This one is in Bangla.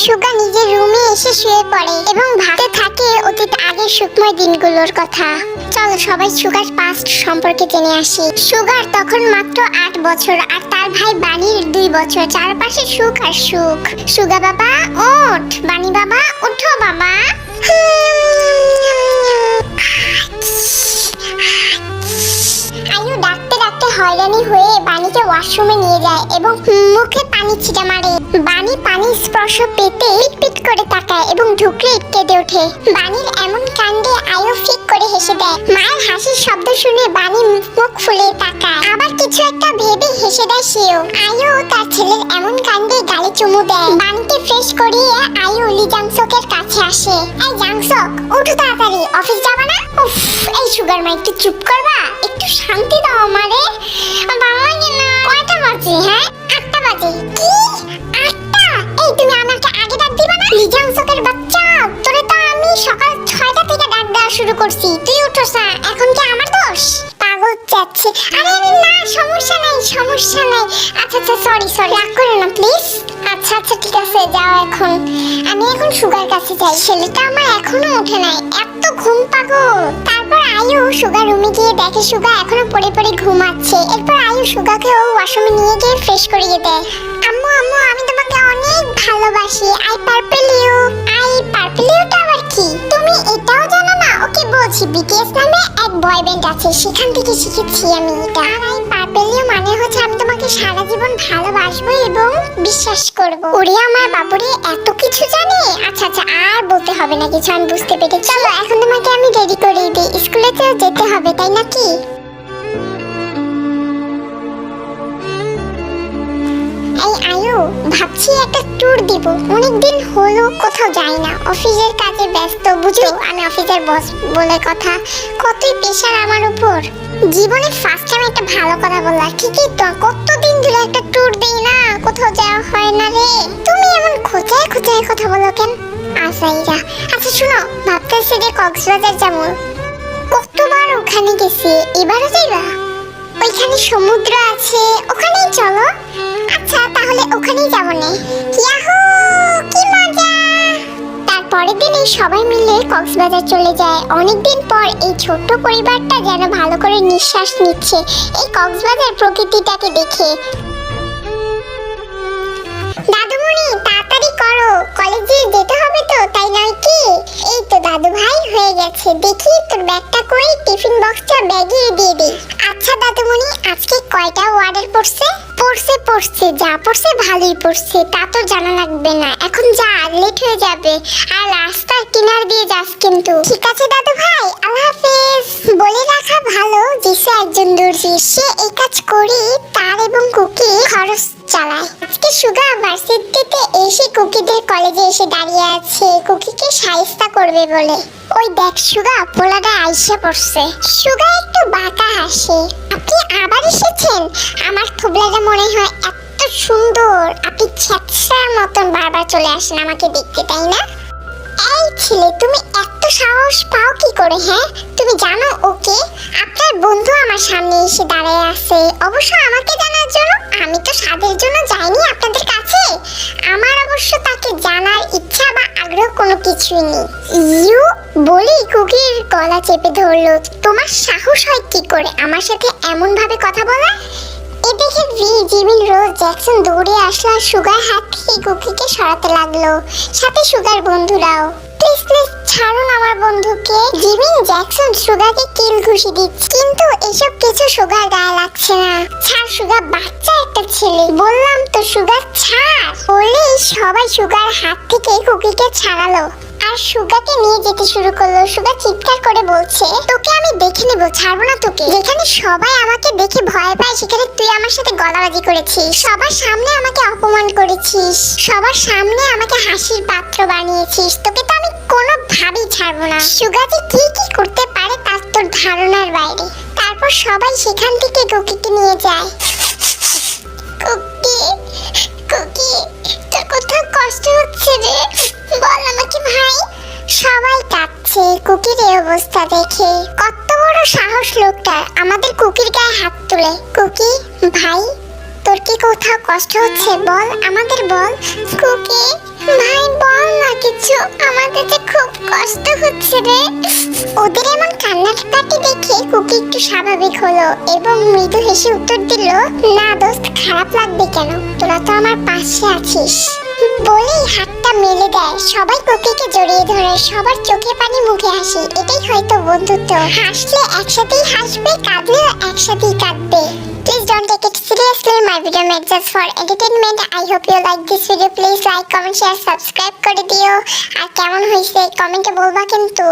সুগা নিজের রুমে এসে শুয়ে পড়ে এবং ভাবতে থাকে অতীত আগের সুখময় দিনগুলোর কথা। চলো সবাই সুগার পাস্ট সম্পর্কে জেনে আসি। সুগার তখন মাত্র 8 বছর আর তার ভাই বানির 2 বছর। চারপাশে সুখ আর সুখ। সুগা বাবা ওঠ, বানি বাবা ওঠো বাবা। আয়ু ডাকতে ডাকতে হয়রানি হয়ে বানিকে ওয়াশরুমে নিয়ে যায় এবং মুখে পানি ছিটা মারে। বানি পানি স্পর্শ পেতে পিট করে তাকায় এবং ঢুকরে কেঁদে ওঠে। বানির এমন কাণ্ডে আয়ু ফিক করে হেসে দেয়। মায়ের হাসির শব্দ শুনে বানি মুখ ফুলে তাকায়, আবার কিছু একটা ভেবে হেসে দেয় সেও। আয়ু তার ছেলের এমন কাণ্ডে গালে চুমু দেয়। বানিকে ফ্রেশ করিয়ে আয়ু লি জাংসকের কাছে আসে। এই জাংসক উঠো তাড়াতাড়ি, অফিস যাবা না? উফ, এই সুগার মা একটু চুপ করবা, একটু শান্তি দাও আমারে। বাবা না কয়টা বাজে? হ্যাঁ 8টা বাজে। কি 8টা? এই তুমি আমাকে আগে ডাক দিবা না? লি জাংসকের বাচ্চা, তোরে তো আমি সকাল 6টা থেকে ডাক দেওয়া শুরু করছি, তুই উঠোস না, এখন কি আমার দোষ? পাগল যাচ্ছে। আরে না সমস্যা নাই সমস্যা নাই। আচ্ছা আচ্ছা সরি রাগ করো না প্লিজ। আচ্ছা আচ্ছা ঠিক আছে যাও এখন। আমি এখন সুগার কাছে যাই, ছেলেটা আমার এখনো ওঠে নাই, এত ঘুম পাগল। তারপর আয়ু সুগার রুমে গিয়ে দেখে সুগা এখনো পড়ে পড়ে ঘুমাচ্ছে। এরপর আয়ু সুগাকে ওয়াশরুমে নিয়ে গিয়ে ফ্রেশ করিয়ে দেয়। আম্মু আম্মু আমি তোমাকে অনেক ভালোবাসি, I purple you. I purple ইউটা আবার কি? তুমি এটাও জানো না? ওকে বলছি বিটিএস নামে এক বয় ব্যান্ড আছে, সেখান থেকে শিখেছি আমি এটা। আর আই পার্পল ইউ মানে হচ্ছে আমি তোমাকে সারা জীবন ভালোবাসবো এবং বিশ্বাস করব। ওরে আমার বাবুরে এত কিছু জানে। আচ্ছা আচ্ছা আর বলতে হবে না কিছু, আমি বুঝতে পেরেছি। চলো এখন তোমাকে আমি রেডি করে দিই, স্কুলে তো যেতে হবে তাই নাকি? এই আয়ু ভাবছি একটা ট্যুর দিব, অনেকদিন হলো কোথাও যাই না, অফিসের কাজে ব্যস্ত বুঝো, আমি অফিসের বস বলে কথা, কতই প্রেশার আমার উপর। জীবনে ফার্স্ট টাইম একটা ভালো কথা বললা, ঠিকই তো, কতদিন ধরে একটা ট্যুর দেই না, কোথাও যাওয়া হয় না রে। তুমি এমন খোঁচায় খোঁচায় কথা বলো কেন? আচ্ছা আচ্ছা শোনো, ভাবতেছি যে কক্সবাজার যাবো, কতবার ওখানে গেছি, এবারও যাইবা? ওইখানে সমুদ্র আছে, ওখানেই চলো। আচ্ছা তাহলে ওখানেই যাবো নে। ইয়াহু কি মজা। তারপরের দিন এই সবাই মিলে কক্সবাজার চলে যায়। অনেকদিন পর এই ছোট্ট পরিবারটা যেন ভালো করে নিঃশ্বাস নিচ্ছে এই কক্সবাজার প্রকৃতিটাকে দেখে। দাদুমণি তাড়াতাড়ি করো, কলেজে যেতে হবে তো তাই নয় কি? এই তো দাদু ভাই হয়ে গেছে, দেখি তোর ব্যাগটা কই, টিফিন বক্সটা ব্যাগে দিয়ে দিই। আচ্ছা দাদুমণি আজকে কয়টা অর্ডার পড়ছে? পড়ছে যা পড়ছে ভালোই পড়ছে, তা তো জানা লাগবে না, এখন যা লেট হয়ে যাবে, আর রাস্তার কিনার দিয়ে যাস কিন্তু। ঠিক আছে দাদু ভাই, আল্লাহ হাফেজ। বলে রাখা ভালো যিশু একজন দর্জি, সে এই কাজ করে তার এবং কুকি খরচ চালায়। আজকে সুগা ভার্সিটিতে এসে কুকিদের কলেজে এসে দাঁড়িয়ে আছে কুকিকে শায়েস্তা করবে বলে। ওই দেখ সুগা পোলাটা আইসা পড়ছে। সুগা একটু বাঁকা হাসে। আপনি আবার এসেছেন? আমার থুবলাটা মনে হয় এত সুন্দর, আপনি ছ্যাঁচড়ার মতন বারবার চলে আসেন আমাকে দেখতে তাই না? এই ছেলে তুমি এত সাহস পাও কি করে? হ্যাঁ তুমি জানো ওকে? আপনার বন্ধু আমার সামনে এসে দাঁড়ায় আছে, অবশ্য আমাকে জানার জন্য, আমি তো স্বাদের জন্য যাইনি আপনাদের কাছে। আমার অবশ্য তাকে জানার ইচ্ছা বা আগ্রহ কোনো কিছুই নেই। ইউ বলি কুকির গলা চেপে ধরলো। তোমার সাহস হয় কি করে আমার সাথে এমন ভাবে কথা বলা? এ দেখে জিমিন রোজ জ্যাকসন দৌড়ে আসলো আর সুগার হাত থেকে কুকিকে সরাতে লাগলো, সাথে সুগার বন্ধুরাও। প্লিজ ছাড়ুন আমার বন্ধুকে। জিমিন জ্যাকসন সুগারকে কিল ঘুষি দিচ্ছে, কিন্তু এসব কিছু সুগার গায়ে লাগছে না। ছাড় সুগার, বাচ্চা একটা ছেলে, বললাম তো সুগার ছাড়। বলে সবাই সুগার হাত থেকে কুকিকে ছাড়ালো আর সুগাকে নিয়ে যেতে শুরু করলো। সুগা চিৎকার করে বলছে, তোকে আমি দেখে নেবো, ছাড়বো না তোকে। যেখানে সবাই আমাকে দেখে ভয় পায় সেখানে তুই আমার সাথে গলাবাজি করেছিস, সবার সামনে আমাকে অপমান করেছিস, সবার সামনে আমাকে হাসির পাত্র বানিয়েছিস, তোকে তো আমি কোনোভাবেই ছাড়বো না। সুগা যে কি কি করতে পারে তার তোর ধারণার বাইরে। তারপর সবাই সেখান থেকে কুকিকে নিয়ে যায়। কুকি তোর কোথাও কষ্ট হচ্ছে রে? বল আমাকে ভাই। সবাই কাঁদছে কুকির এই অবস্থা দেখে। কত বড় সাহস লোকটার আমাদের কুকির গায়ে হাত তুলে। কুকি ভাই তোর কি কোথাও কষ্ট হচ্ছে? বল আমাদের বল। কুকি ভাই কিচ্ছু, আমার কাছে খুব কষ্ট হচ্ছে রে। ওদের এমন কান্নাকাটি দেখে কুকি একটু স্বাভাবিক হলো এবং মৃদু হেসে উত্তর দিল, না দোস্ত, খারাপ লাগবে কেন, তোরা তো আমার পাশে আছিস। বলেই হাতটা মেলে দেয়। সবাই কুকিকে জড়িয়ে ধরে, সবার চোখে পানি মুখে হাসি। এটাই হয়তো বন্ধুত্ব, হাসলে একসাথেই হাসবে, কাঁদলেও একসাথেই কাঁদবে। Please don't take it seriously. My video made just for entertainment. I hope you like this video. Please like, comment, share, subscribe করে দিও। আর কেমন হয়েছে কমেন্টে বলবা কিন্তু।